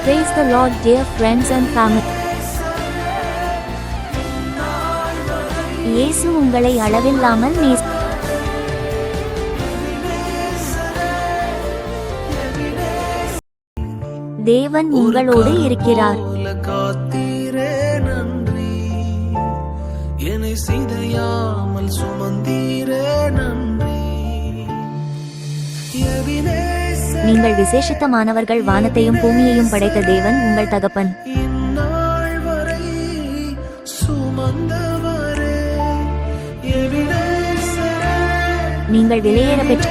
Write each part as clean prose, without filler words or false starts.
Praise the Lord, dear friends and family. இயேசு உங்களை அளவில்லாமல் தேவன் உங்களோடு இருக்கிறார். நீங்கள் விசேஷித்தமானவர்கள். வானத்தையும் பூமியையும் படைத்த தேவன் உங்கள் தகப்பன். நீங்கள் விலையேற பெற்ற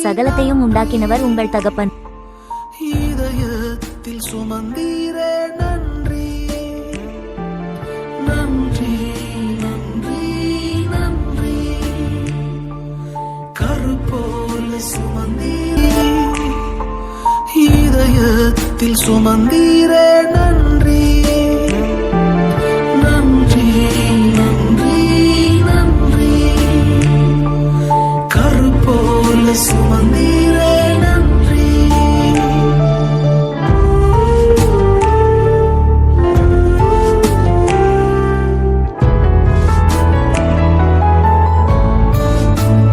சகலத்தையும் உண்டாக்கினவர் உங்கள் தகப்பன். இதயத்தில் சுமந்தீரே நன்றி.